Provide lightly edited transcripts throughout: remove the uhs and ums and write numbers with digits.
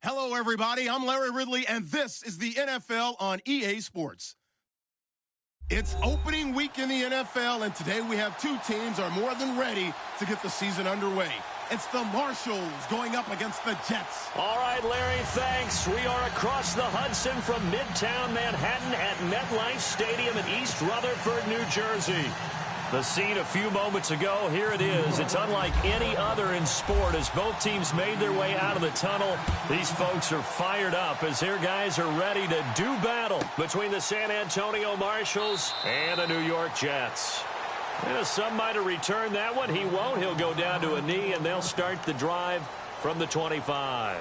Hello, everybody. I'm Larry Ridley, and this is the NFL on EA Sports. It's opening week in the NFL, and today we have two teams are more than ready to get the season underway. It's the Marshalls going up against the Jets. All right, Larry, thanks. We are across the Hudson from Midtown Manhattan at MetLife Stadium in East Rutherford, New Jersey. The scene a few moments ago, here it is. It's unlike any other in sport as both teams made their way out of the tunnel. These folks are fired up as their guys are ready to do battle between the San Antonio Marshalls and the New York Jets. Some might have returned that one. He won't. He'll go down to a knee, and they'll start the drive from the 25.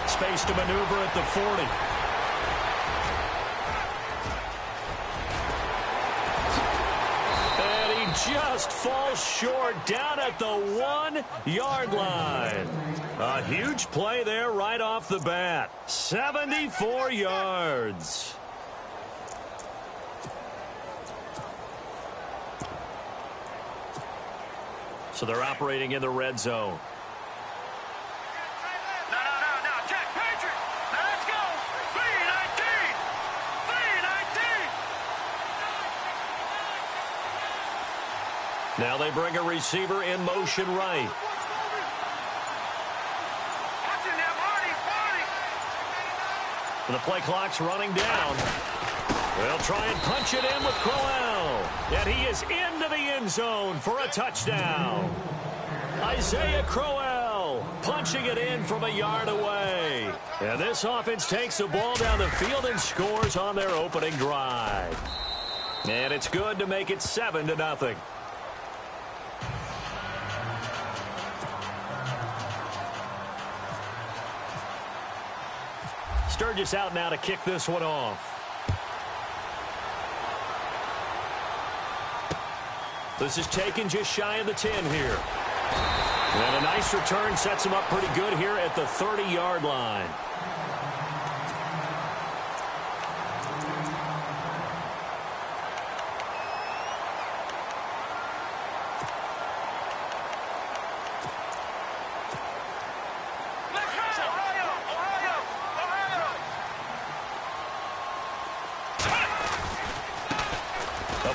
Space to maneuver at the 40. And he just falls short down at the 1-yard line. A huge play there right off the bat. 74 yards. So they're operating in the red zone. No, Jack Patrick. Now let's go. 319. 319. Now they bring a receiver in motion right. Watch it now, Marty. And the play clock's running down. They'll try and punch it in with Crowell. And he is into the end zone for a touchdown. Isaiah Crowell punching it in from a yard away. And this offense takes the ball down the field and scores on their opening drive. And it's good to make it 7-0. Sturgis out now to kick this one off. This is taken just shy of the 10 here. And a nice return sets him up pretty good here at the 30-yard line.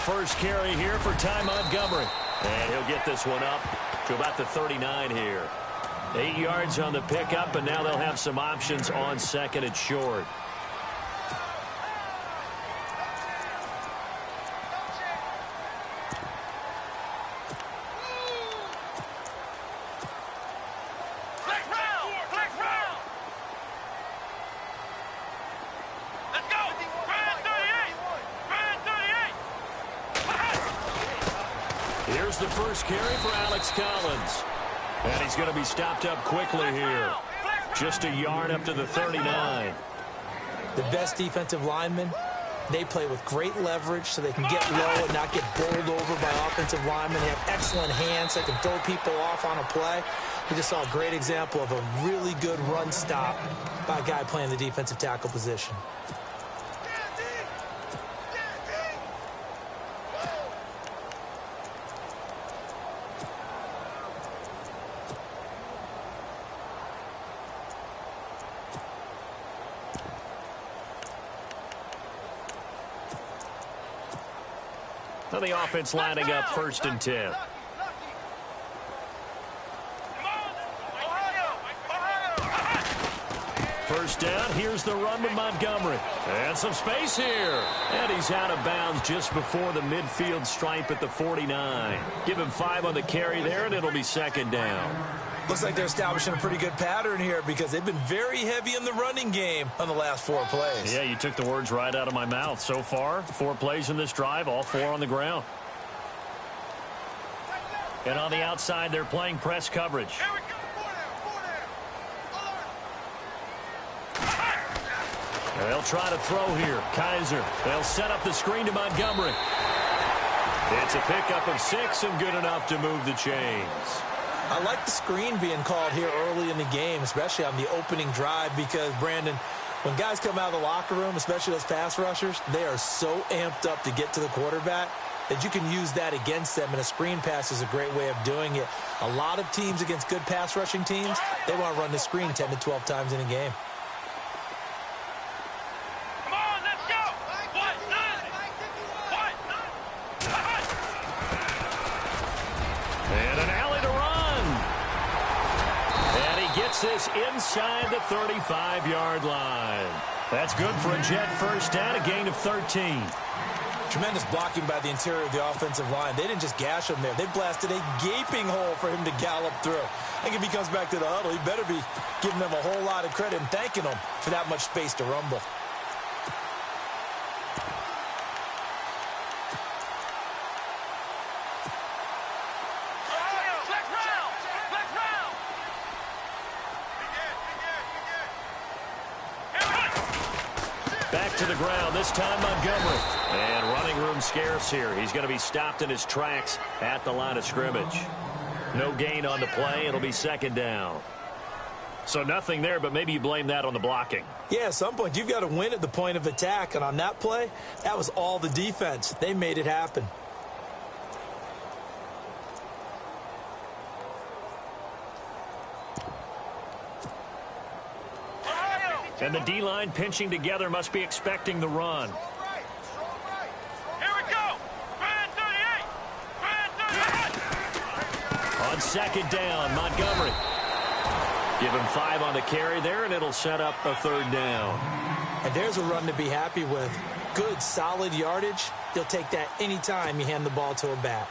First carry here for Ty Montgomery. And he'll get this one up to about the 39 here. 8 yards on the pickup, and now they'll have some options on second and short. Here's the first carry for Alex Collins. And he's going to be stopped up quickly here. Just a yard up to the 39. The best defensive linemen, they play with great leverage so they can get low and not get bowled over by offensive linemen. They have excellent hands that can throw people off on a play. We just saw a great example of a really good run stop by a guy playing the defensive tackle position. Now the offense lining up 1st and 10. First down, here's the run with Montgomery. And some space here. And he's out of bounds just before the midfield stripe at the 49. Give him 5 on the carry there, and it'll be 2nd down. Looks like they're establishing a pretty good pattern here because they've been very heavy in the running game on the last 4 plays. Yeah, you took the words right out of my mouth. So far, 4 plays in this drive, all 4 on the ground. And on the outside, they're playing press coverage. They'll try to throw here. Kaiser. They'll set up the screen to Montgomery. It's a pickup of 6 and good enough to move the chains. I like the screen being called here early in the game, especially on the opening drive, because, Brandon, when guys come out of the locker room, especially those pass rushers, they are so amped up to get to the quarterback that you can use that against them, and a screen pass is a great way of doing it. A lot of teams against good pass rushing teams, they want to run the screen 10 to 12 times in a game. This inside the 35-yard line. That's good for a Jet first down, a gain of 13. Tremendous blocking by the interior of the offensive line. They didn't just gash him there. They blasted a gaping hole for him to gallop through. I think if he comes back to the huddle, he better be giving them a whole lot of credit and thanking them for that much space to rumble. Back to the ground, this time Montgomery. And running room scarce here. He's going to be stopped in his tracks at the line of scrimmage. No gain on the play. It'll be 2nd down. So nothing there, but maybe you blame that on the blocking. Yeah, at some point you've got to win at the point of attack. And on that play, that was all the defense. They made it happen. And the D-line pinching together must be expecting the run. Here we go. Brand 38. Brand 38. On second down, Montgomery. Give him 5 on the carry there, and it'll set up a third down. And there's a run to be happy with. Good, solid yardage. You'll take that anytime you hand the ball to a back.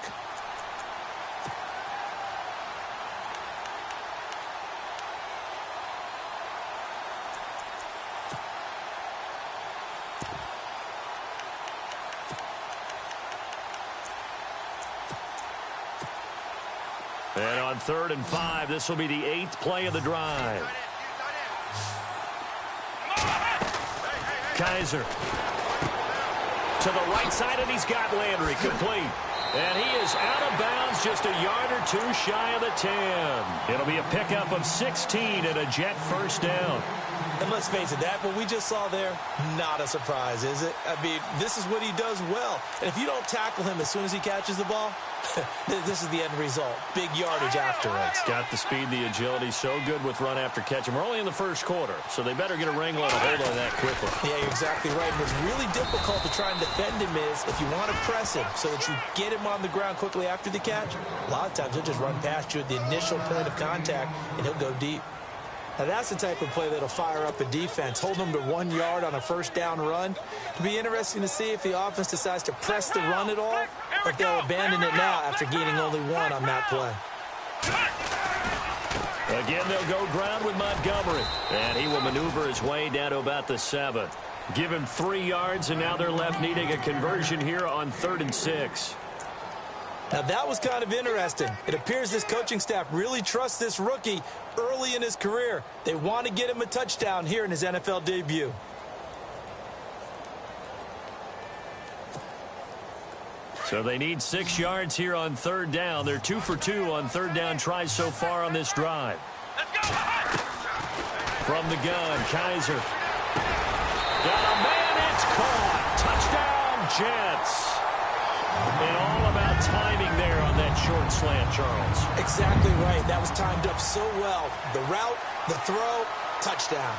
And on 3rd and 5, this will be the 8th play of the drive. Kaiser to the right side, and he's got Landry complete. And he is out of bounds, just a yard or two shy of the 10. It'll be a pickup of 16 and a Jet first down. And let's face it, that what we just saw there, not a surprise, is it? I mean, this is what he does well. And if you don't tackle him as soon as he catches the ball, this is the end result. Big yardage afterwards. Got the speed, the agility, so good with run after catch. And we're only in the first quarter, so they better get a wrangle and a hold on that quickly. Yeah, you're exactly right. And what's really difficult to try and defend him is if you want to press him so that you get him on the ground quickly after the catch, a lot of times he'll just run past you at the initial point of contact, and he'll go deep. Now, that's the type of play that'll fire up a defense. Hold them to 1 yard on a first down run. It'll be interesting to see if the offense decides to press the run at all, or if they'll abandon it now after gaining only 1 on that play. Again, they'll go ground with Montgomery, and he will maneuver his way down to about the 7. Give him 3 yards, and now they're left needing a conversion here on 3rd and 6. Now, that was kind of interesting. It appears this coaching staff really trusts this rookie early in his career. They want to get him a touchdown here in his NFL debut. So they need 6 yards here on 3rd down. They're 2 for 2 on 3rd down tries so far on this drive. From the gun, Kaiser. Got a man, it's caught. Touchdown, Jets. And all about timing there on that short slant, Charles. Exactly right. That was timed up so well. The route, the throw, touchdown.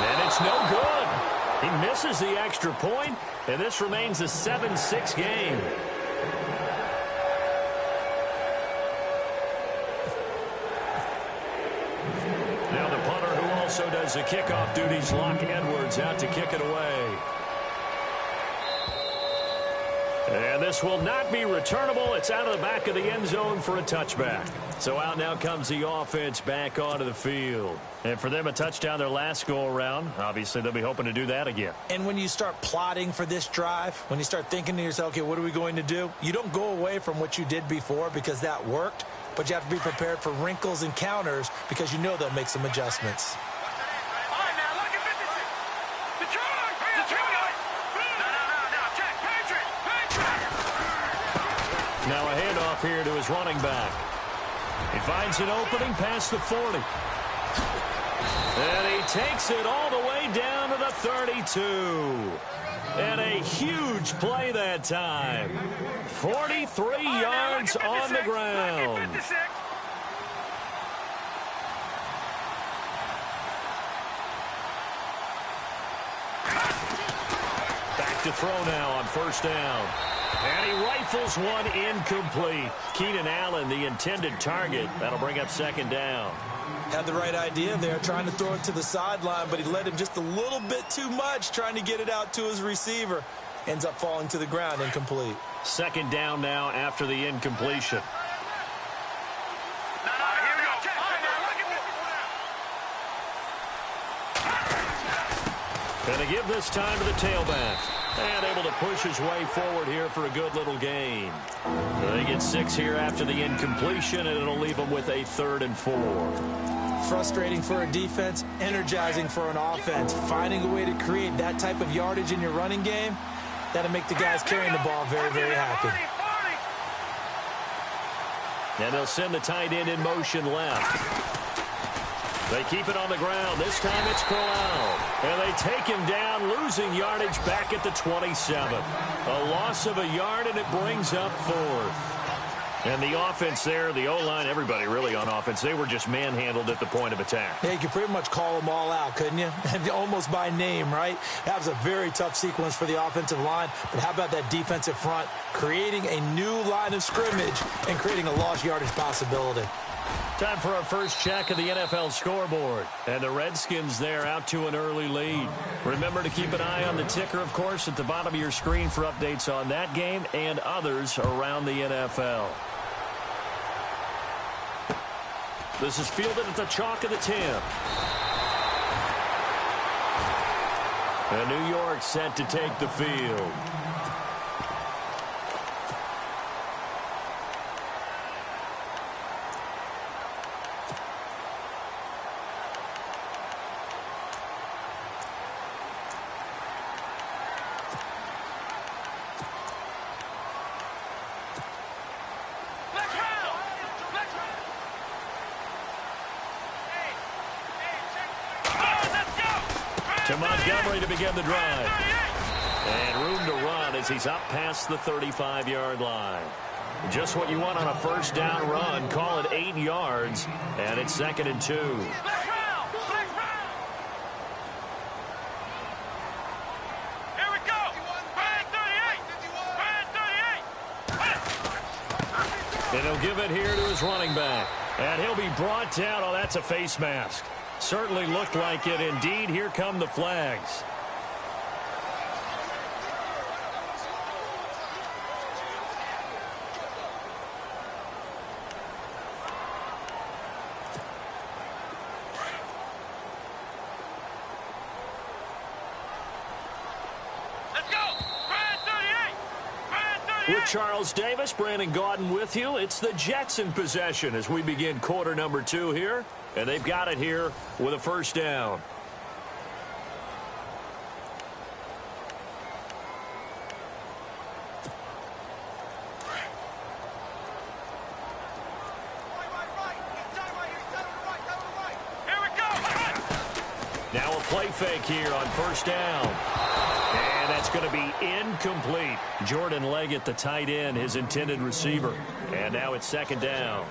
And it's no good. He misses the extra point, and this remains a 7-6 game. Now the punter who also does the kickoff duties, Locke Edwards, out to kick it away. And this will not be returnable. It's out of the back of the end zone for a touchback. So out now comes the offense back onto the field. And for them, a touchdown their last go-around. Obviously, they'll be hoping to do that again. And when you start plotting for this drive, when you start thinking to yourself, okay, what are we going to do? You don't go away from what you did before because that worked. But you have to be prepared for wrinkles and counters because you know they'll make some adjustments. Now a handoff here to his running back. He finds an opening past the 40. And he takes it all the way down to the 32. And a huge play that time. 43 yards on the ground. Back to throw now on first down. And he rifles one incomplete. Keenan Allen, the intended target. That'll bring up second down. Had the right idea there, trying to throw it to the sideline, but he led him just a little bit too much, trying to get it out to his receiver. Ends up falling to the ground, incomplete. Second down now after the incompletion. Going to give this time to the tailback. And able to push his way forward here for a good little gain. They get 6 here after the incompletion, and it'll leave them with a 3rd and 4. Frustrating for a defense, energizing for an offense. Finding a way to create that type of yardage in your running game, that'll make the guys carrying the ball very, very happy. And they'll send the tight end in motion left. They keep it on the ground. This time it's Corral. And they take him down, losing yardage back at the 27. A loss of a yard, and it brings up 4th. And the offense there, the O-line, everybody really on offense, they were just manhandled at the point of attack. Yeah, you could pretty much call them all out, couldn't you? Almost by name, right? That was a very tough sequence for the offensive line. But how about that defensive front creating a new line of scrimmage and creating a lost yardage possibility? Time for our first check of the NFL scoreboard. And the Redskins there out to an early lead. Remember to keep an eye on the ticker, of course, at the bottom of your screen for updates on that game and others around the NFL. This is fielded at the chalk of the 10. And New York set to take the field. To Montgomery to begin the drive. And room to run as he's up past the 35-yard line. Just what you want on a first down run. Call it 8 yards. And it's 2nd and 2. And he'll give it here to his running back. And he'll be brought down. Oh, that's a face mask. Certainly looked like it. Indeed, here come the flags. With Charles Davis, Brandon Gaudin with you. It's the Jets in possession as we begin quarter number 2 here. And they've got it here with a first down. Now a play fake here on first down. And that's going to be incomplete. Jordan Leggett, the tight end, his intended receiver. And now it's 2nd down.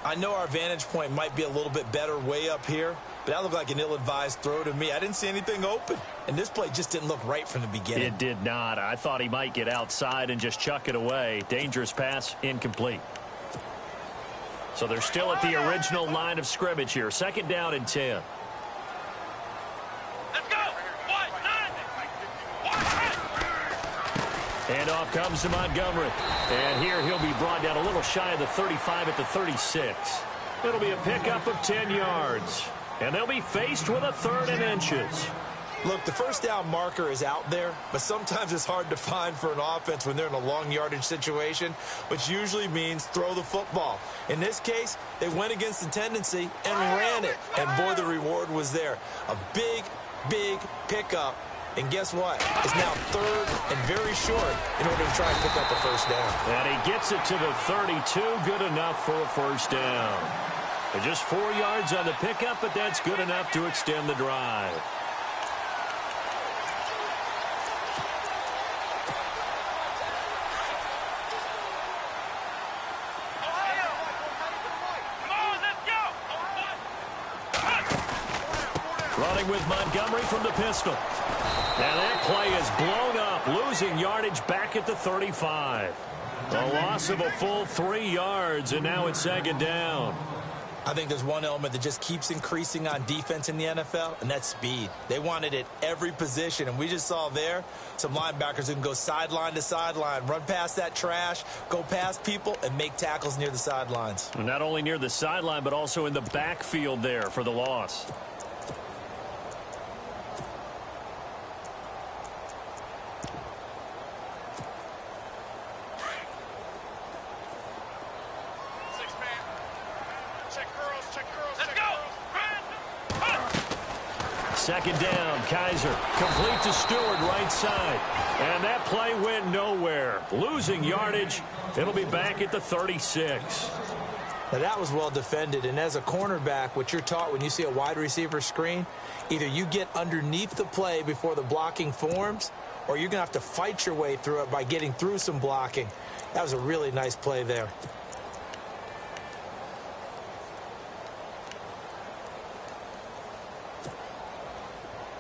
I know our vantage point might be a little bit better way up here, but that looked like an ill-advised throw to me. I didn't see anything open, and this play just didn't look right from the beginning. It did not. I thought he might get outside and just chuck it away. Dangerous pass, incomplete. So they're still at the original line of scrimmage here. 2nd down and 10. And off comes to Montgomery. And here he'll be brought down a little shy of the 35 at the 36. It'll be a pickup of 10 yards. And they'll be faced with a 3rd and inches. Look, the first down marker is out there, but sometimes it's hard to find for an offense when they're in a long yardage situation, which usually means throw the football. In this case, they went against the tendency and ran it. And boy, the reward was there. A big, big pickup. And guess what? It's now 3rd and very short in order to try and pick up a first down. And he gets it to the 32. Good enough for a first down. And just 4 yards on the pickup, but that's good enough to extend the drive. Running with Montgomery from the pistol. And that play is blown up, losing yardage back at the 35. A loss of a full 3 yards, and now it's 2nd down. I think there's one element that just keeps increasing on defense in the NFL, and that's speed. They want it at every position, and we just saw there some linebackers who can go sideline to sideline, run past that trash, go past people, and make tackles near the sidelines. Not only near the sideline, but also in the backfield there for the loss. Second down, Kaiser. Complete to Stewart, right side. And that play went nowhere. Losing yardage. It'll be back at the 36. Now, that was well defended. And as a cornerback, what you're taught when you see a wide receiver screen, either you get underneath the play before the blocking forms, or you're going to have to fight your way through it by getting through some blocking. That was a really nice play there.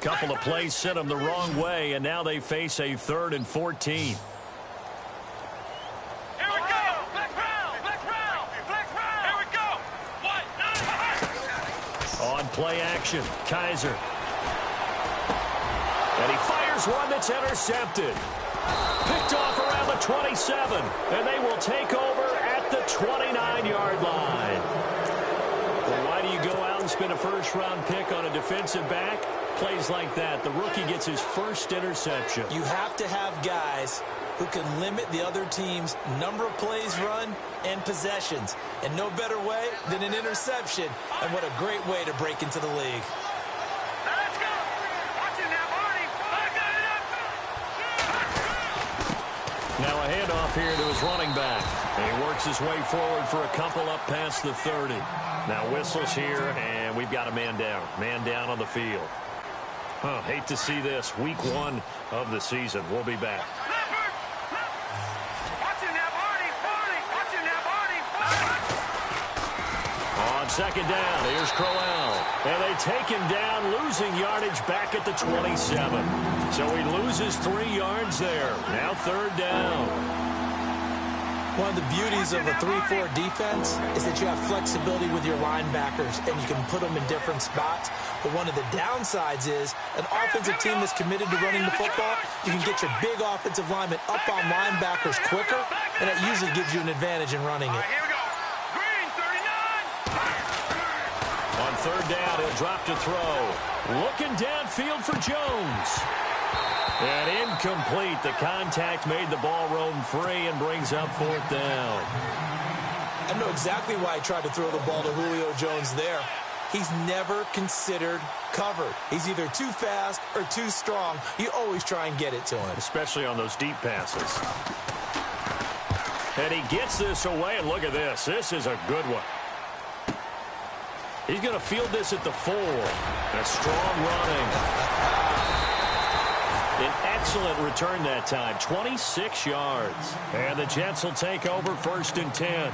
Couple of plays sent them the wrong way, and now they face a 3rd and 14. On play action, Kaiser. And he fires one that's intercepted. Picked off around the 27, and they will take over at the 29-yard line. Well, why do you go out and spend a first-round pick on a defensive back? Plays like that, the rookie gets his first interception. You have to have guys who can limit the other team's number of plays run and possessions. And no better way than an interception. And what a great way to break into the league. Let's go. Watch it now, Marty. I got it up. Now a handoff here to his running back. And he works his way forward for a couple up past the 30. Now whistles here, and we've got a man down. Man down on the field. Hate to see this. Week 1 of the season. We'll be back. On second down, here's Crowell. And they take him down, losing yardage back at the 27. So he loses 3 yards there. Now 3rd down. One of the beauties of a 3-4 defense is that you have flexibility with your linebackers and you can put them in different spots. But one of the downsides is an offensive team that's committed to running the football, you can get your big offensive linemen up on linebackers quicker, and that usually gives you an advantage in running it. Here we go. Green, 39. On 3rd down, he'll drop to throw. Looking downfield for Jones. And incomplete. The contact made the ball roam free and brings up 4th down. I know exactly why he tried to throw the ball to Julio Jones there. He's never considered covered. He's either too fast or too strong. You always try and get it to him. Especially on those deep passes. And he gets this away, and look at this. This is a good one. He's going to field this at the 4. A strong running. An excellent return that time, 26 yards. And the Jets will take over 1st and 10.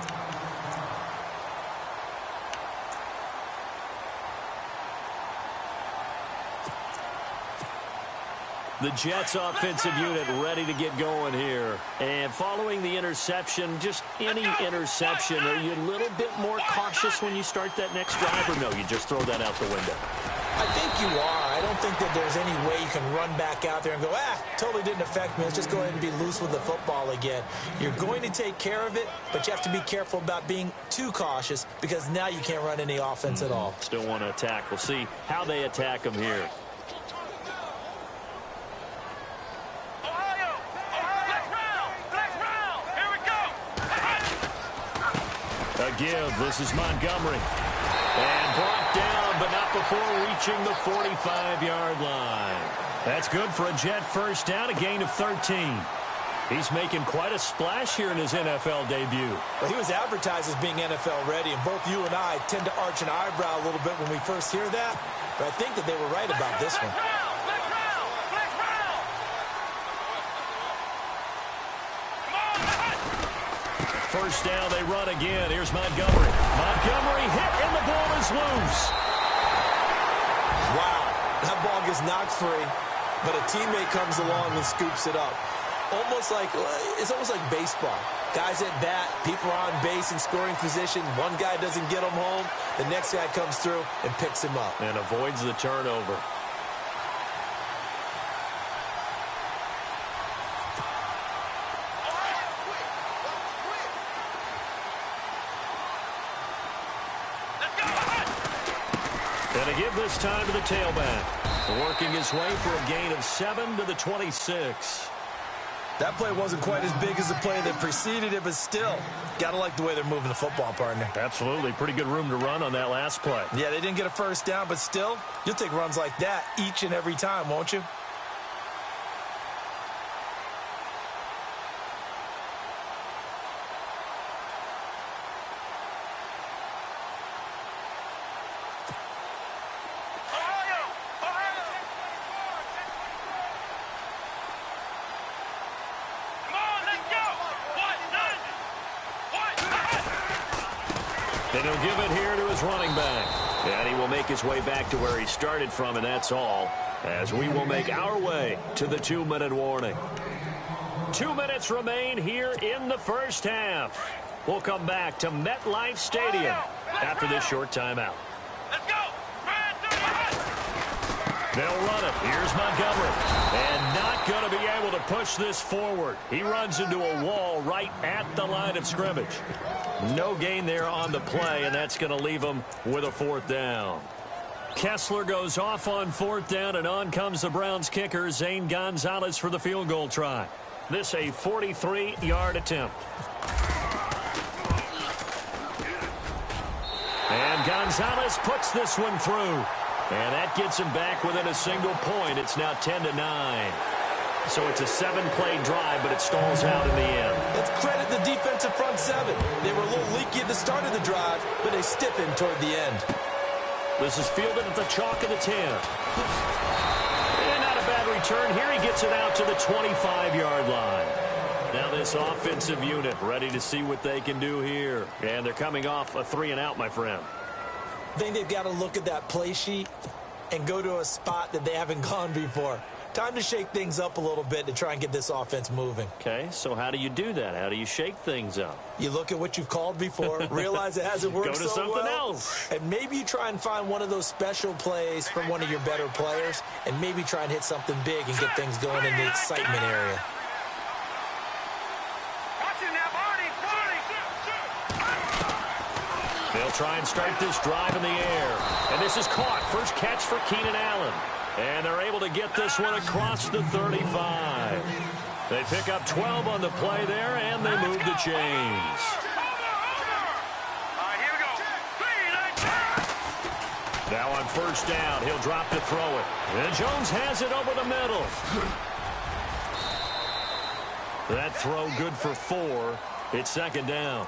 The Jets offensive unit ready to get going here. And following the interception, just any interception, are you a little bit more cautious when you start that next drive, or no, you just throw that out the window? I think you are. I don't think that there's any way you can run back out there and go, totally didn't affect me. Let's just go ahead and be loose with the football again. You're going to take care of it, but you have to be careful about being too cautious because now you can't run any offense at all. Still want to attack. We'll see how they attack them here. A give. This is Montgomery. And brought down, but not before reaching the 45-yard line. That's good for a Jet first down, a gain of 13. He's making quite a splash here in his NFL debut. Well, he was advertised as being NFL ready, and both you and I tend to arch an eyebrow a little bit when we first hear that. But I think that they were right about this one. First down, they run again. Here's Montgomery. Montgomery hit, and the ball is loose. Wow, that ball gets knocked free, but a teammate comes along and scoops it up. It's almost like baseball. Guys at bat, people are on base in scoring position. One guy doesn't get him home. The next guy comes through and picks him up. And avoids the turnover. And a give this time to the tailback. Working his way for a gain of 7 to the 26. That play wasn't quite as big as the play that preceded it, but still, got to like the way they're moving the football, partner. Absolutely. Pretty good room to run on that last play. Yeah, they didn't get a first down, but still, you'll take runs like that each and every time, won't you? And he'll give it here to his running back. And he will make his way back to where he started from, and that's all, as we will make our way to the 2-minute warning. 2 minutes remain here in the first half. We'll come back to MetLife Stadium after this short timeout. Let's go. They'll run it. Here's Montgomery. And not going to be able to push this forward. He runs into a wall right at the line of scrimmage. No gain there on the play, and that's going to leave him with a 4th down. Kessler goes off on 4th down, and on comes the Browns kicker, Zane Gonzalez, for the field goal try. This a 43-yard attempt. And Gonzalez puts this one through. And that gets him back within a single point. It's now 10-9. So it's a 7-play drive, but it stalls out in the end. Let's credit the defensive front 7. They were a little leaky at the start of the drive, but they stiffened toward the end. This is fielded at the chalk of the 10. And not a bad return. Here he gets it out to the 25-yard line. Now this offensive unit ready to see what they can do here. And they're coming off a 3-and-out, my friend. I think they've got to look at that play sheet and go to a spot that they haven't gone before. Time to shake things up a little bit to try and get this offense moving. Okay, so how do you do that? How do you shake things up? You look at what you've called before, realize it hasn't worked Go to so something well, else. and maybe you try and find one of those special plays from one of your better players, and maybe try and hit something big and get things going in the excitement area. They'll try and start this drive in the air. And this is caught. First catch for Keenan Allen. And they're able to get this one across the 35. They pick up 12 on the play there, and they move the chains. Now on first down, he'll drop to throw it. And Jones has it over the middle. That throw good for 4. It's 2nd down.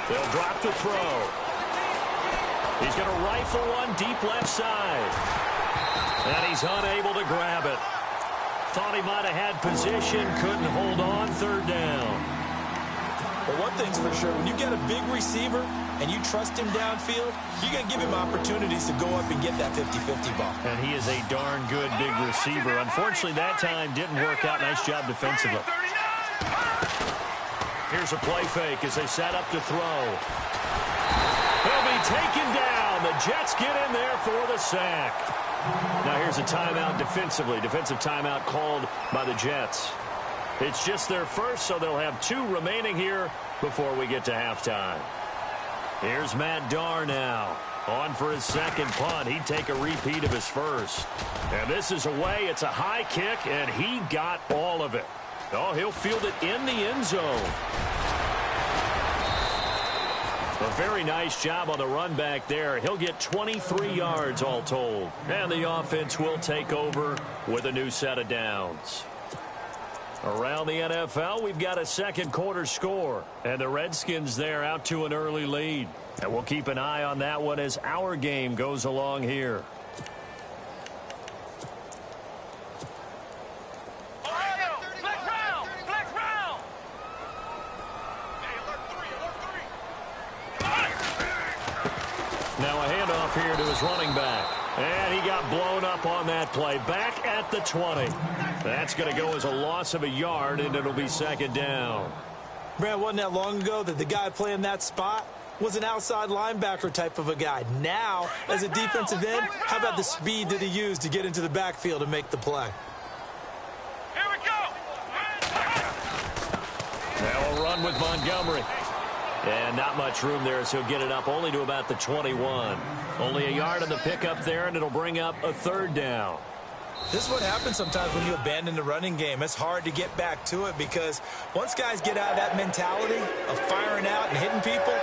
They'll drop the throw. He's going to rifle one deep left side. And he's unable to grab it. Thought he might have had position, couldn't hold on. 3rd down. Well, one thing's for sure, when you get a big receiver and you trust him downfield, you're going to give him opportunities to go up and get that 50-50 ball. And he is a darn good big receiver. Unfortunately, that time didn't work out. Nice job defensively. Here's a play fake as they set up to throw. He'll be taken down. The Jets get in there for the sack. Now here's a timeout defensively. Defensive timeout called by the Jets. It's just their first, so they'll have 2 remaining here before we get to halftime. Here's Matt Darr now. On for his 2nd punt. He'd take a repeat of his first. And this is away. It's a high kick, and he got all of it. Oh, he'll field it in the end zone. A very nice job on the run back there. He'll get 23 yards all told. And the offense will take over with a new set of downs. Around the NFL, we've got a 2nd quarter score. And the Redskins there out to an early lead. And we'll keep an eye on that one as our game goes along here. Now a handoff here to his running back. And he got blown up on that play. Back at the 20. That's going to go as a loss of a yard, and it'll be 2nd down. Brad, wasn't that long ago that the guy playing that spot was an outside linebacker type of a guy. Now, as a defensive end, how about the speed that he used to get into the backfield and make the play? Here we go. Now a run with Montgomery. And not much room there, as he'll get it up only to about the 21. Only a yard on the pickup there, and it'll bring up a 3rd down. This is what happens sometimes when you abandon the running game. It's hard to get back to it because once guys get out of that mentality of firing out and hitting people,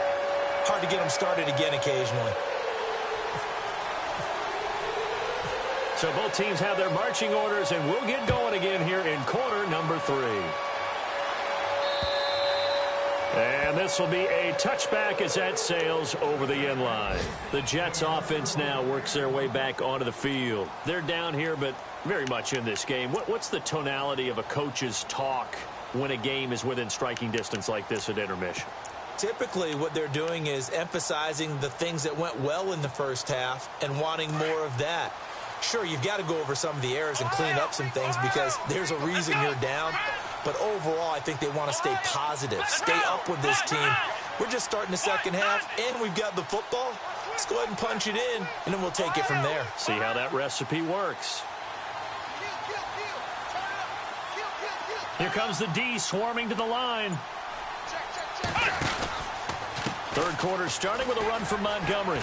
hard to get them started again occasionally. So both teams have their marching orders, and we'll get going again here in quarter number 3. And this will be a touchback as that sails over the end line. The Jets offense now works their way back onto the field. They're down here, but very much in this game. What's the tonality of a coach's talk when a game is within striking distance like this at intermission? Typically, what they're doing is emphasizing the things that went well in the first half and wanting more of that. Sure, you've got to go over some of the errors and clean up some things because there's a reason you're down. But overall, I think they want to stay positive, stay up with this team. We're just starting the second half, and we've got the football. Let's go ahead and punch it in, and then we'll take it from there. See how that recipe works. Here comes the D swarming to the line. Third quarter starting with a run from Montgomery.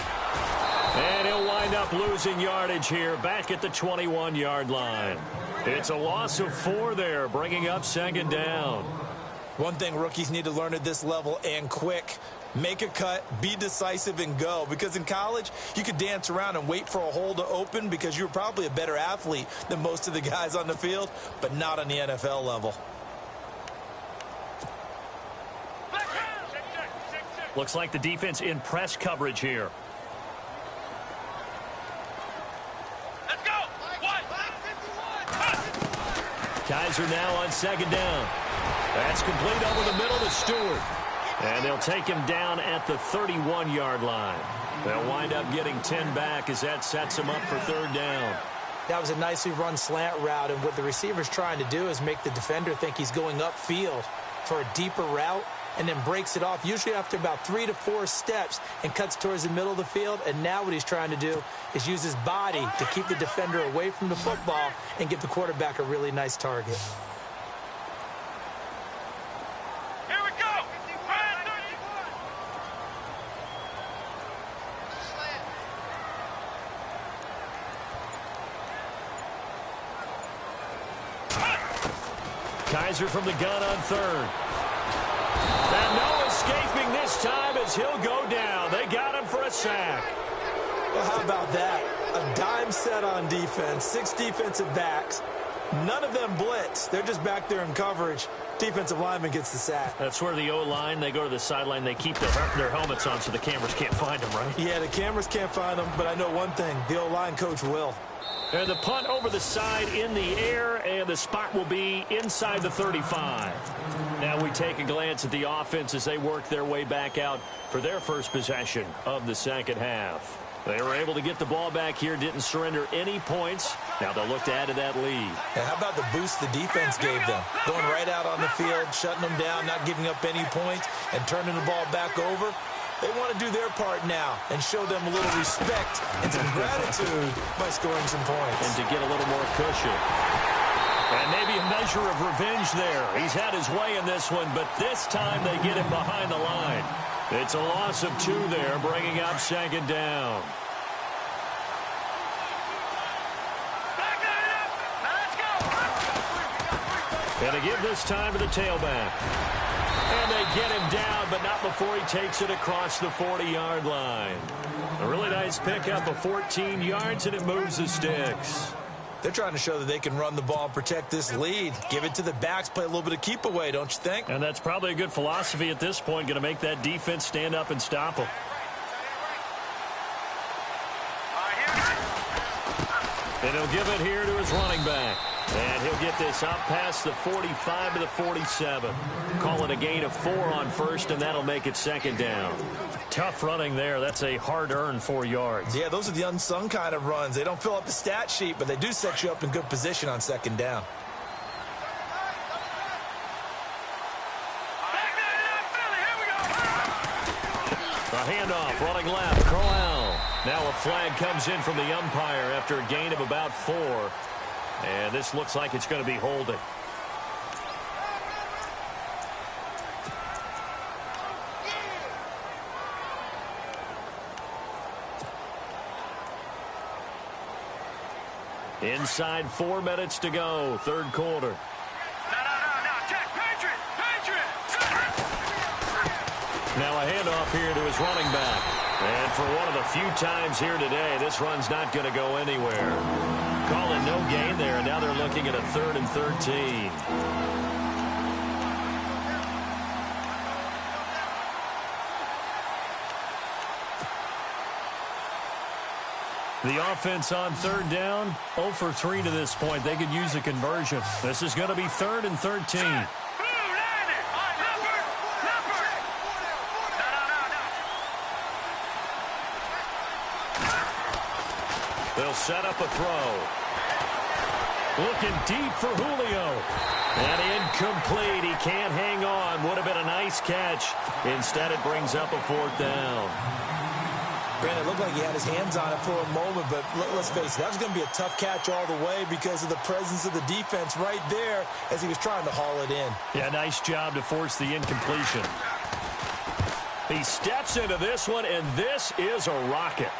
And he'll wind up losing yardage here back at the 21-yard line. It's a loss of 4 there, bringing up second down. One thing rookies need to learn at this level, and quick. Make a cut, be decisive, and go. Because in college, you could dance around and wait for a hole to open because you're probably a better athlete than most of the guys on the field, but not on the NFL level. Looks like the defense in press coverage here. Kaiser now on second down. That's complete over the middle to Stewart. And they'll take him down at the 31-yard line. They'll wind up getting 10 back as that sets him up for third down. That was a nicely run slant route, and what the receiver's trying to do is make the defender think he's going upfield for a deeper route and then breaks it off, usually after about 3 to 4 steps, and cuts towards the middle of the field. And now what he's trying to do is use his body to keep the defender away from the football and give the quarterback a really nice target. Here we go. Kaiser from the gun on third. And no escaping this time as he'll go down. They got him for a sack. Well, how about that? A dime set on defense, 6 defensive backs. None of them blitz. They're just back there in coverage. Defensive lineman gets the sack. That's where the O-line, they go to the sideline, they keep their helmets on so the cameras can't find them, right? Yeah, the cameras can't find them, but I know one thing. The O-line coach will. And the punt over the side in the air, and the spot will be inside the 35. Now we take a glance at the offense as they work their way back out for their first possession of the second half. They were able to get the ball back here, didn't surrender any points. Now they'll look to add to that lead. And how about the boost the defense gave them? Going right out on the field, shutting them down, not giving up any points, and turning the ball back over. They want to do their part now and show them a little respect and some gratitude by scoring some points. And to get a little more cushion. And maybe a measure of revenge there. He's had his way in this one, but this time they get him behind the line. It's a loss of 2 there, bringing up second down. And a give this time to the tailback. And they get him down, but not before he takes it across the 40-yard line. A really nice pickup of 14 yards, and it moves the sticks. They're trying to show that they can run the ball and protect this lead. Give it to the backs, play a little bit of keep away, don't you think? And that's probably a good philosophy at this point, going to make that defense stand up and stop them. And he'll give it here to his running back. And he'll get this up past the 45 to the 47. Call it a gain of 4 on first, and that'll make it second down. Tough running there. That's a hard-earned 4 yards. Yeah, those are the unsung kind of runs. They don't fill up the stat sheet, but they do set you up in good position on second down. A handoff, running left, Crowell. Now a flag comes in from the umpire after a gain of about 4. And this looks like it's going to be holding. Inside 4 minutes to go, third quarter. No, Jack, Patriot! Now a handoff here to his running back. And for one of the few times here today, this run's not going to go anywhere. Calling no gain there, and now they're looking at a 3rd and 13. The offense on 3rd down, 0 for 3 to this point. They could use a conversion. This is going to be 3rd and 13. They'll set up a throw. Looking deep for Julio. And incomplete. He can't hang on. Would have been a nice catch. Instead, it brings up a 4th down. Brandon, it looked like he had his hands on it for a moment, but let's face it, that was going to be a tough catch all the way because of the presence of the defense right there as he was trying to haul it in. Yeah, nice job to force the incompletion. He steps into this one, and this is a rocket.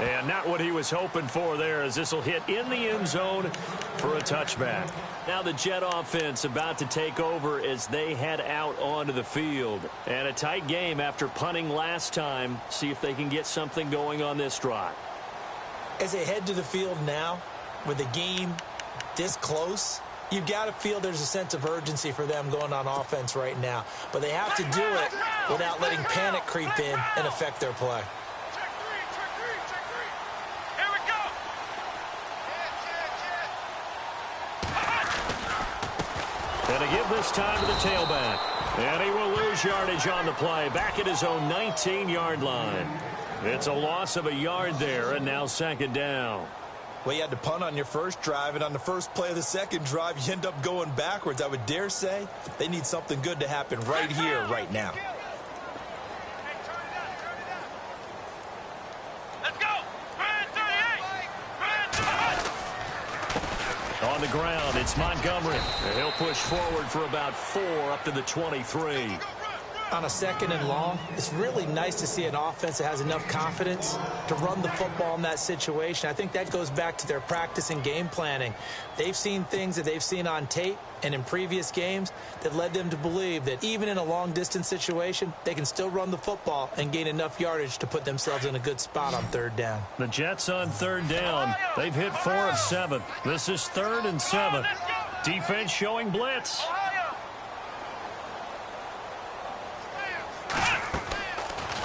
And not what he was hoping for there, as this will hit in the end zone for a touchback. Now the Jet offense about to take over as they head out onto the field. And a tight game after punting last time. See if they can get something going on this drive. As they head to the field now, with the game this close, you've got to feel there's a sense of urgency for them going on offense right now. But they have to do it without letting panic creep in and affect their play. And to give this time to the tailback. And he will lose yardage on the play. Back at his own 19-yard line. It's a loss of a yard there, and now 2nd down. Well, you had to punt on your first drive, and on the first play of the second drive, you end up going backwards. I would dare say they need something good to happen right here, right now. On the ground, it's Montgomery. And he'll push forward for about 4 up to the 23. On a 2nd and long, it's really nice to see an offense that has enough confidence to run the football in that situation. I think that goes back to their practice and game planning. They've seen things that they've seen on tape and in previous games that led them to believe that even in a long-distance situation, they can still run the football and gain enough yardage to put themselves in a good spot on 3rd down. The Jets on 3rd down. They've hit 4 of 7. This is 3rd and 7. Defense showing blitz.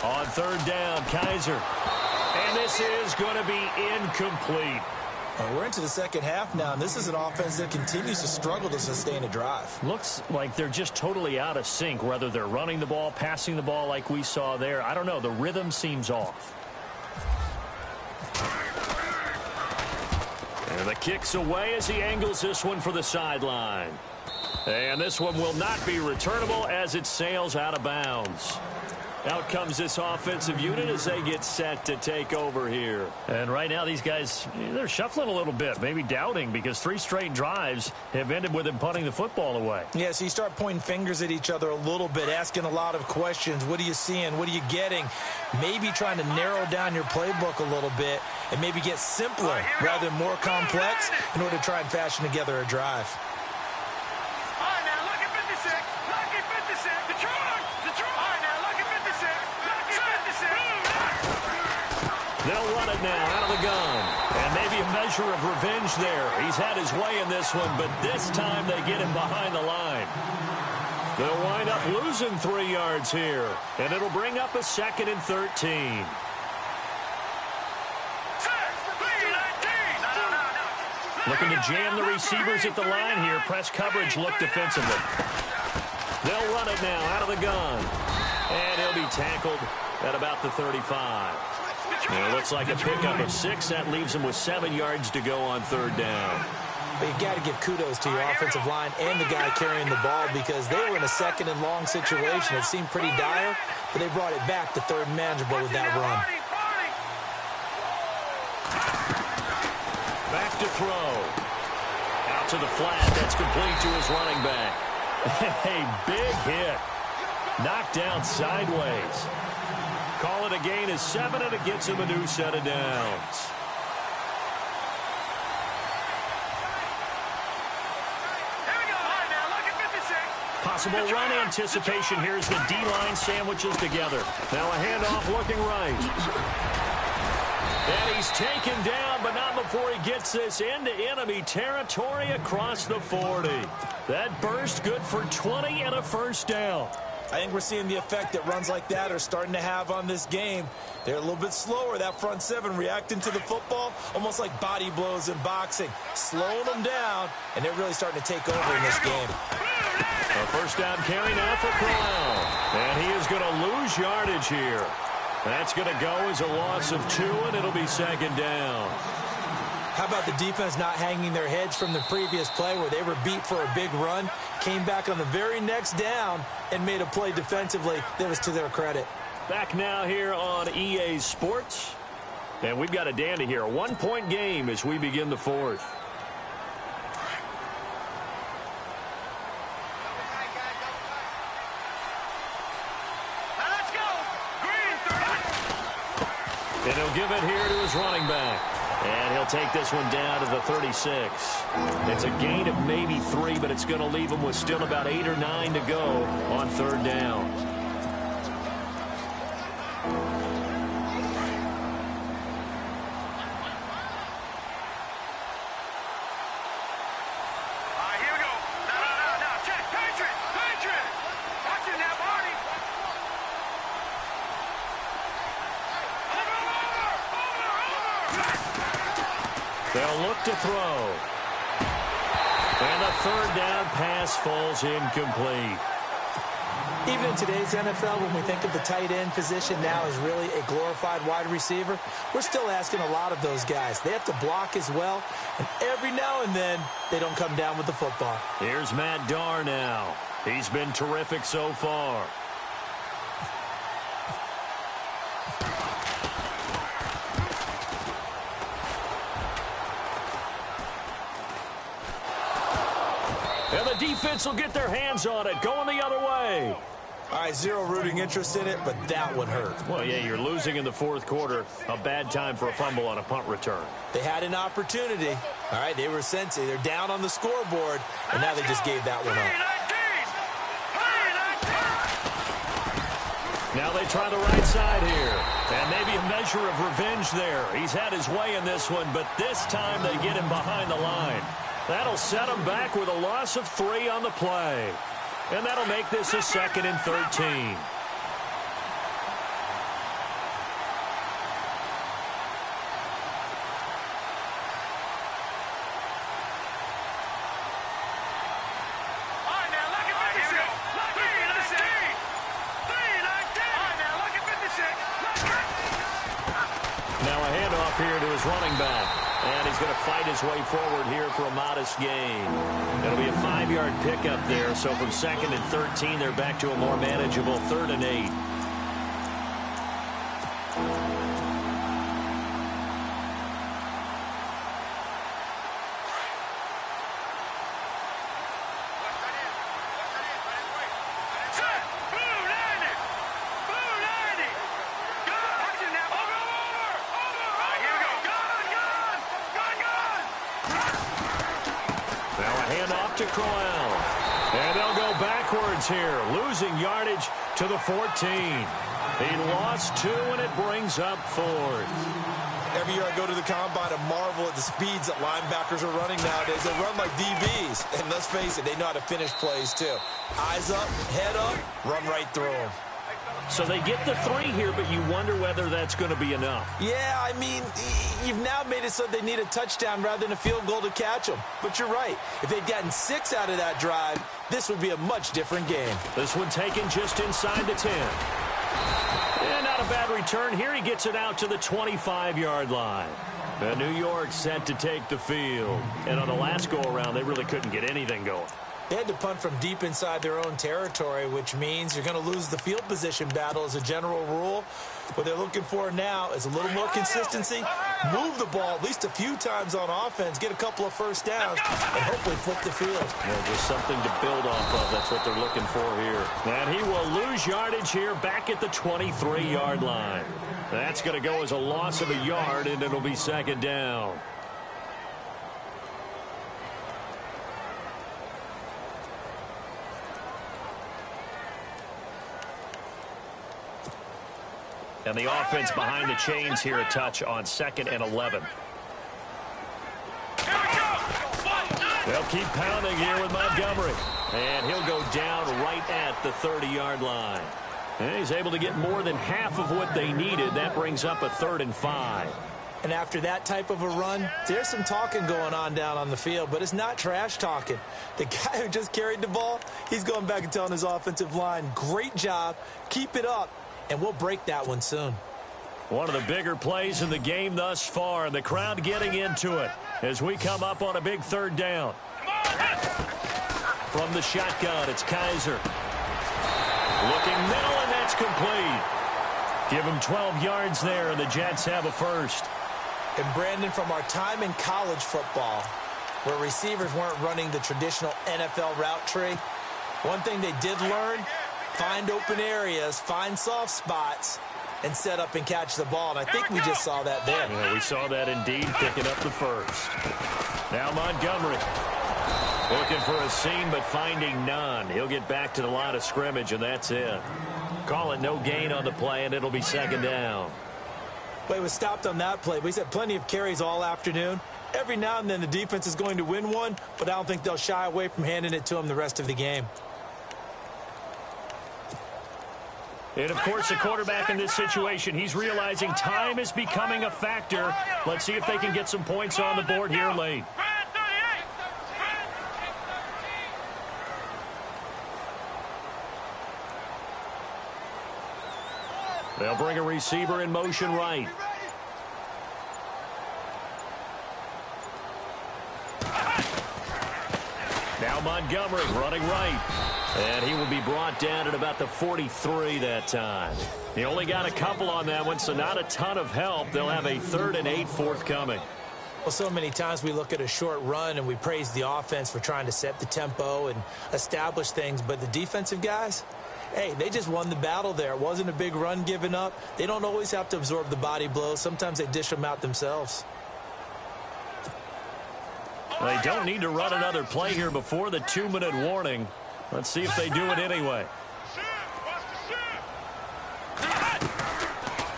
On 3rd down, Kaiser. And this is going to be incomplete. We're into the second half now, and this is an offense that continues to struggle to sustain a drive. Looks like they're just totally out of sync, whether they're running the ball, passing the ball like we saw there. I don't know. The rhythm seems off. And the kick's away as he angles this one for the sideline. And this one will not be returnable as it sails out of bounds. Out comes this offensive unit as they get set to take over here. And right now these guys, they're shuffling a little bit, maybe doubting, because 3 straight drives have ended with them punting the football away. Yeah, so you start pointing fingers at each other a little bit, asking a lot of questions. What are you seeing? What are you getting? Maybe trying to narrow down your playbook a little bit and maybe get simpler rather than more complex in order to try and fashion together a drive. They'll run it now out of the gun. And maybe a measure of revenge there. He's had his way in this one, but this time they get him behind the line. They'll wind up losing 3 yards here. And it'll bring up a 2nd and 13. Looking to jam the receivers at the line here. Press coverage look defensively. They'll run it now out of the gun. And he'll be tackled at about the 35. It looks like a pickup of 6. That leaves him with 7 yards to go on 3rd down. But you got to give kudos to your offensive line and the guy carrying the ball, because they were in a 2nd and long situation. It seemed pretty dire, but they brought it back to 3rd and manageable with that run. Back to throw. Out to the flat. That's complete to his running back. A big hit. Knocked down sideways. Call it a gain of 7, and it gets him a new set of downs. possible run anticipation here as the D-line sandwiches together. Now a handoff looking right. And he's taken down, but not before he gets this into enemy territory across the 40. That burst good for 20 and a first down. I think we're seeing the effect that runs like that are starting to have on this game. They're a little bit slower, that front seven, reacting to the football, almost like body blows in boxing, slowing them down, and they're really starting to take over in this game. A first down carry now for Crowell. And he is going to lose yardage here. That's going to go as a loss of 2, and it'll be second down. How about the defense not hanging their heads from the previous play where they were beat for a big run, came back on the very next down, and made a play defensively that was to their credit. Back now here on EA Sports. And we've got a dandy here. A 1-point game as we begin the fourth. And he'll give it here to his running back. And he'll take this one down to the 36. It's a gain of maybe 3, but it's going to leave him with still about 8 or 9 to go on third down. Here we go. No. Check. Patriot. Watch it now, Barney. They'll look to throw. And the third down pass falls incomplete. Even in today's NFL, when we think of the tight end position now as really a glorified wide receiver, we're still asking a lot of those guys. They have to block as well, and every now and then, they don't come down with the football. Here's Matt Darr now. He's been terrific so far. And the defense will get their hands on it, going the other way. All right, zero rooting interest in it, but that one hurt. Well, yeah, you're losing in the fourth quarter. A bad time for a fumble on a punt return. They had an opportunity. All right, they were sensing. They're down on the scoreboard, and now they just gave that one up. Now they try the right side here. And maybe a measure of revenge there. He's had his way in this one, but this time they get him behind the line. That'll set him back with a loss of 3 on the play. And that'll make this a 2nd and 13. Now a handoff here to his running back. And he's going to fight his way forward here for a modest gain. It'll be a 5-yard pickup there. So from 2nd and 13, they're back to a more manageable 3rd and 8. To Crowell. And they'll go backwards here, losing yardage to the 14. He lost 2, and it brings up 4th. Every year I go to the combine and marvel at the speeds that linebackers are running nowadays. They run like DBs. And let's face it, they know how to finish plays too. Eyes up, head up, run right through them. So they get the 3 here, but you wonder whether that's going to be enough. Yeah, I mean, you've now made it so they need a touchdown rather than a field goal to catch them. But you're right. If they'd gotten 6 out of that drive, this would be a much different game. This one taken just inside the 10. And not a bad return. Here he gets it out to the 25-yard line. And New York set to take the field. And on the last go-around, they really couldn't get anything going. They had to punt from deep inside their own territory, which means you're going to lose the field position battle as a general rule. What they're looking for now is a little more consistency, move the ball at least a few times on offense, get a couple of first downs, and hopefully flip the field. Yeah, just something to build off of. That's what they're looking for here. And he will lose yardage here back at the 23-yard line. That's going to go as a loss of a yard, and it'll be 2nd down. And the offense behind the chains here a touch on 2nd and 11. They'll keep pounding here with Montgomery. And he'll go down right at the 30-yard line. And he's able to get more than half of what they needed. That brings up a 3rd and 5. And after that type of a run, there's some talking going on down on the field, but it's not trash talking. The guy who just carried the ball, he's going back and telling his offensive line, great job, keep it up, and we'll break that one soon. One of the bigger plays in the game thus far, and the crowd getting into it as we come up on a big 3rd down. From the shotgun, it's Kaiser. Looking middle, and that's complete. Give him 12 yards there, and the Jets have a first. And Brandon, from our time in college football, where receivers weren't running the traditional NFL route tree, one thing they did learn, find open areas, find soft spots, and set up and catch the ball. And I think we just saw that there. Yeah, we saw that indeed, picking up the first. Now Montgomery looking for a seam, but finding none. He'll get back to the line of scrimmage, and that's it. Call it no gain on the play, and it'll be 2nd down. Well, he was stopped on that play. He's had plenty of carries all afternoon. Every now and then the defense is going to win one, but I don't think they'll shy away from handing it to him the rest of the game. And, of course, the quarterback in this situation, he's realizing time is becoming a factor. Let's see if they can get some points on the board here late. They'll bring a receiver in motion right. Now Montgomery running right. And he will be brought down at about the 43 that time. He only got a couple on that one, so not a ton of help. They'll have a 3rd and 8 forthcoming. Well, so many times we look at a short run and we praise the offense for trying to set the tempo and establish things, but the defensive guys, hey, they just won the battle there. It wasn't a big run given up. They don't always have to absorb the body blows. Sometimes they dish them out themselves. Well, they don't need to run another play here before the 2-minute warning. Let's see if they do it anyway.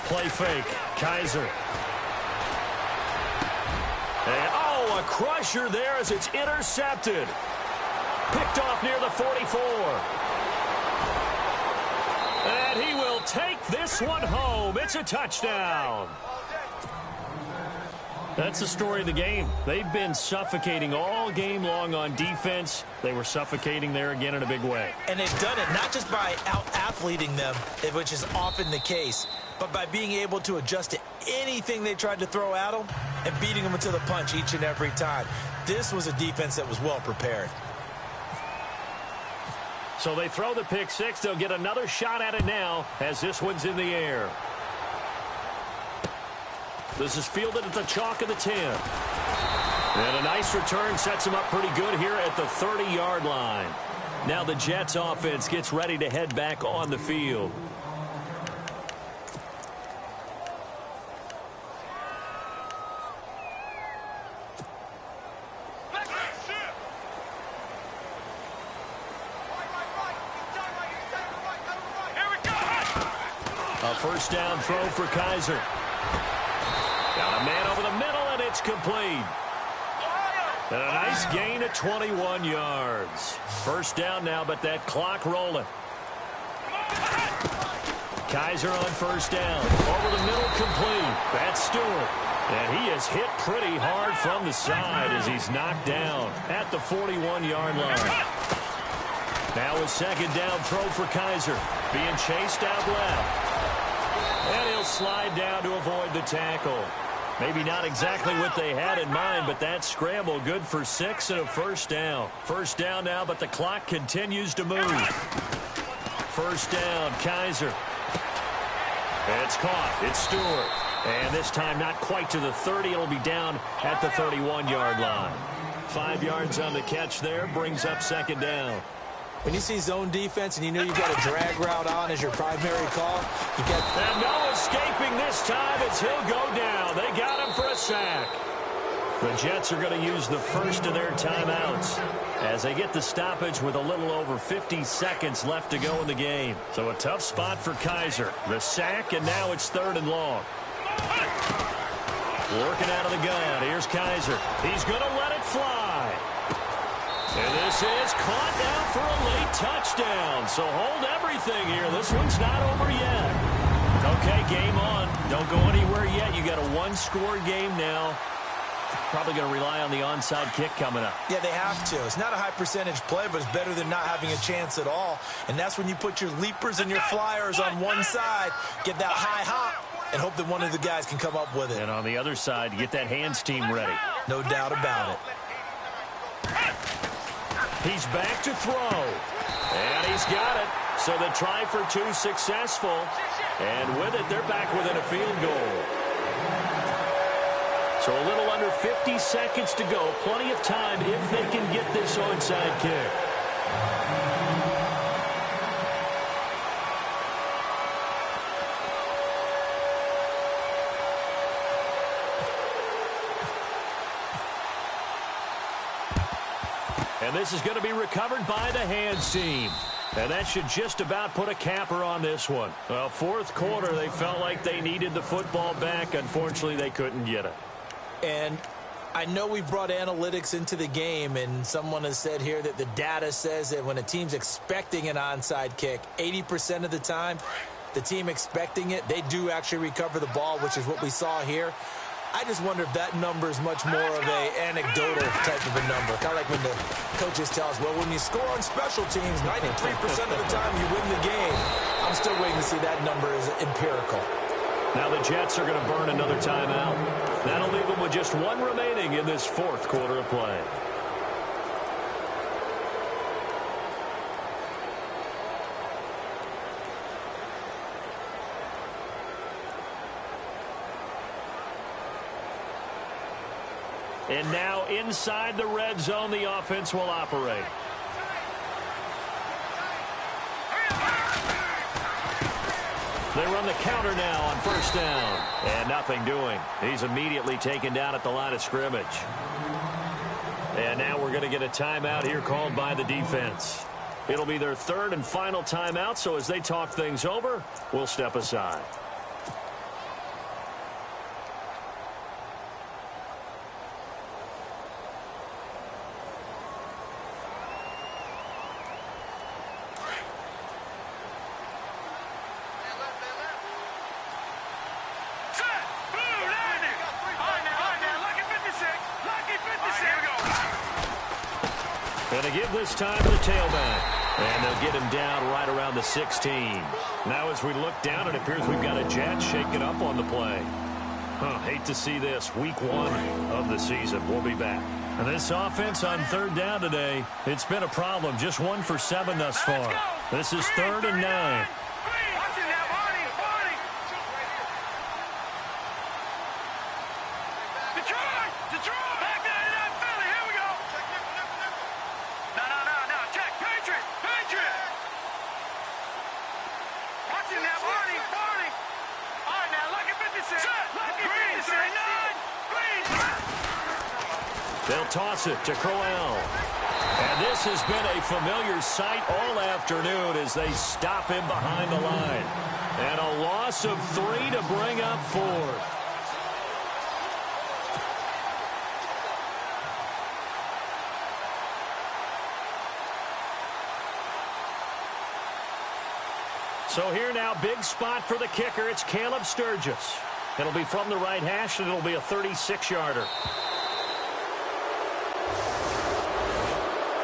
Play fake. Kaiser. And, oh, a crusher there as it's intercepted. Picked off near the 44. And he will take this one home. It's a touchdown. That's the story of the game. They've been suffocating all game long on defense. They were suffocating there again in a big way. And they've done it not just by out-athleting them, which is often the case, but by being able to adjust to anything they tried to throw at them and beating them into the punch each and every time. This was a defense that was well prepared. So they throw the pick six. They'll get another shot at it now as this one's in the air. This is fielded at the chalk of the 10. And a nice return sets him up pretty good here at the 30-yard line. Now the Jets offense gets ready to head back on the field. A first down throw for Kaiser. Got a man over the middle, and it's complete. And a nice gain of 21 yards. First down now, but that clock rolling. Kaiser on first down. Over the middle, complete. That's Stewart. And he is hit pretty hard from the side as he's knocked down at the 41-yard line. Now a second down throw for Kaiser. Being chased out left. And he'll slide down to avoid the tackle. Maybe not exactly what they had in mind, but that scramble good for 6 and a first down. First down now, but the clock continues to move. First down, Kaiser. It's caught. It's Stewart. And this time not quite to the 30. It'll be down at the 31-yard line. 5 yards on the catch there. Brings up second down. When you see zone defense and you know you've got a drag route on as your primary call, you get... And no escaping this time as he'll go down. They got him for a sack. The Jets are going to use the first of their timeouts as they get the stoppage with a little over 50 seconds left to go in the game. So a tough spot for Kaiser. The sack, and now it's 3rd and long. Working out of the gun. Here's Kaiser. He's going to let it fly. And this is caught now for a late touchdown. So hold everything here. This one's not over yet. Okay, game on. Don't go anywhere yet. You got a one-score game now. Probably going to rely on the onside kick coming up. Yeah, they have to. It's not a high-percentage play, but it's better than not having a chance at all. And that's when you put your leapers and your flyers on one side, get that high hop, and hope that one of the guys can come up with it. And on the other side, get that hands team ready. No doubt about it. He's back to throw. And he's got it. So the try for 2 successful. And with it, they're back within a field goal. So a little under 50 seconds to go. Plenty of time if they can get this onside kick. And this is going to be recovered by the hands team. And that should just about put a capper on this one. Well, 4th quarter, they felt like they needed the football back. Unfortunately, they couldn't get it. And I know we brought analytics into the game, and someone has said here that the data says that when a team's expecting an onside kick, 80% of the time, the team expecting it, they do actually recover the ball, which is what we saw here. I just wonder if that number is much more of a anecdotal type of a number. Kind of like when the coaches tell us, well, when you score on special teams, 93% of the time you win the game. I'm still waiting to see that number is empirical. Now the Jets are going to burn another timeout. That'll leave them with just one remaining in this 4th quarter of play. And now inside the red zone, the offense will operate. They run the counter now on 1st down. And nothing doing. He's immediately taken down at the line of scrimmage. And now we're going to get a timeout here called by the defense. It'll be their 3rd and final timeout, so as they talk things over, we'll step aside. And to give this time to the tailback. And they'll get him down right around the 16. Now as we look down, it appears we've got a Jet shaking up on the play. Hate to see this. Week 1 of the season. We'll be back. And this offense on 3rd down today, it's been a problem. Just 1 for 7 thus far. This is 3rd and 9. They'll toss it to Crowell. And this has been a familiar sight all afternoon as they stop him behind the line. And a loss of 3 to bring up 4th. So here now, big spot for the kicker. It's Caleb Sturgis. It'll be from the right hash, and it'll be a 36-yarder.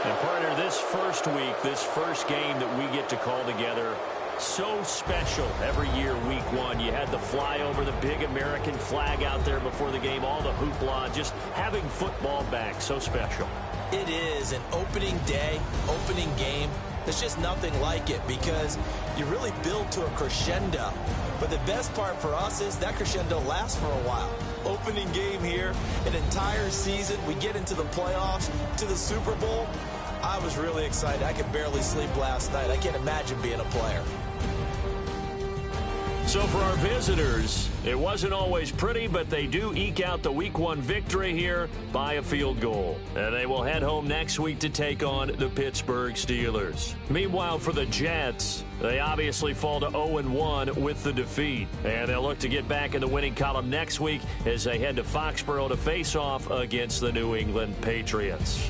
And partner, this first week, this first game that we get to call together, so special every year, week 1. You had the flyover, the big American flag out there before the game, all the hoopla, just having football back, so special. It is an opening day, opening game. There's just nothing like it because you really build to a crescendo. But the best part for us is that crescendo lasts for a while. Opening game here, an entire season. We get into the playoffs, to the Super Bowl. I was really excited. I could barely sleep last night. I can't imagine being a player. So for our visitors, it wasn't always pretty, but they do eke out the Week 1 victory here by a field goal. And they will head home next week to take on the Pittsburgh Steelers. Meanwhile, for the Jets, they obviously fall to 0-1 with the defeat. And they'll look to get back in the winning column next week as they head to Foxborough to face off against the New England Patriots.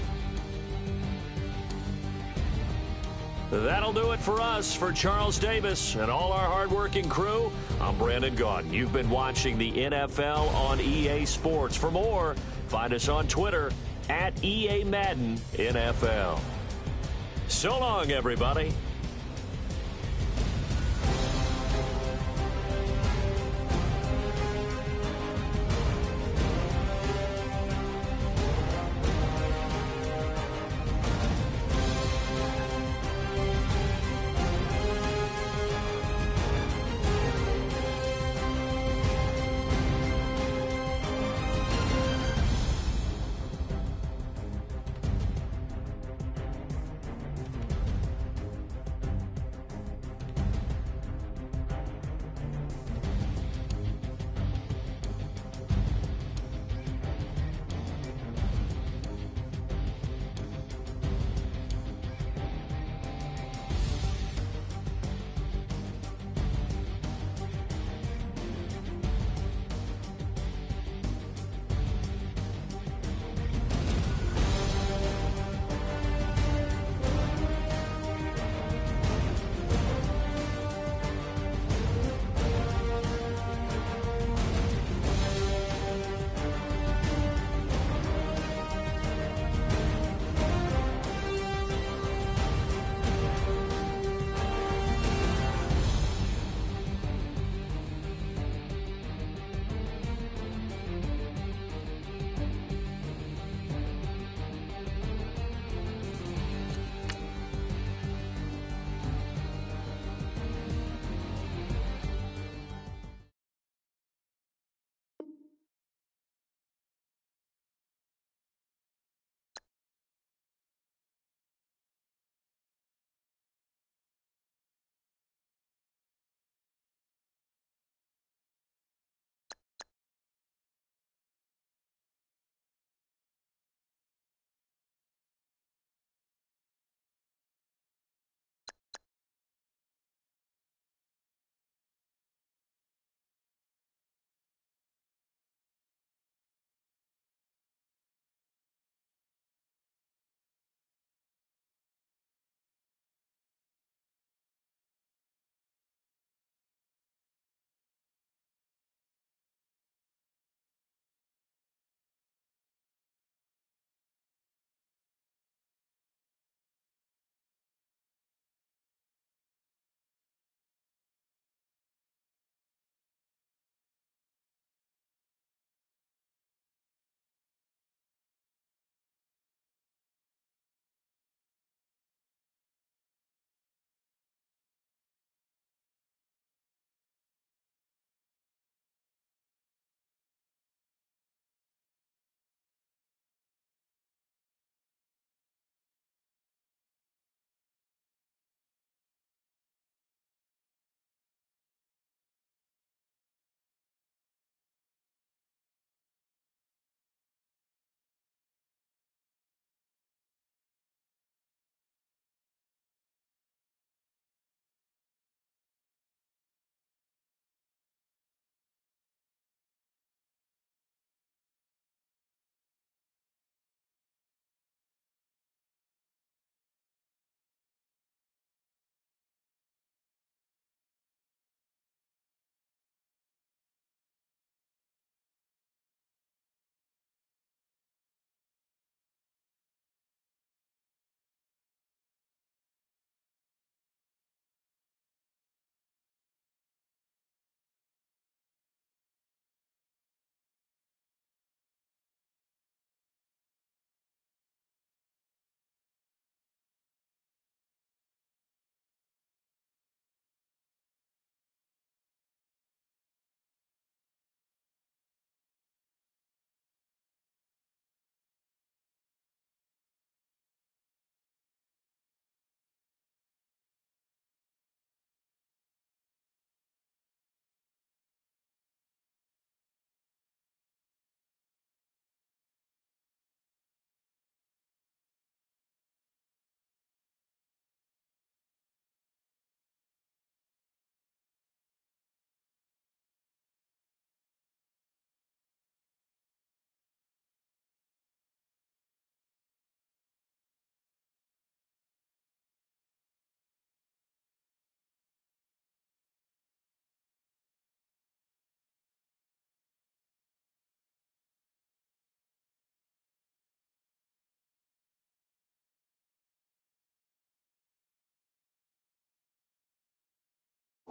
That'll do it for us. For Charles Davis and all our hardworking crew, I'm Brandon Gaudin. You've been watching the NFL on EA Sports. For more, find us on Twitter at EA Madden NFL. So long, everybody.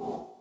You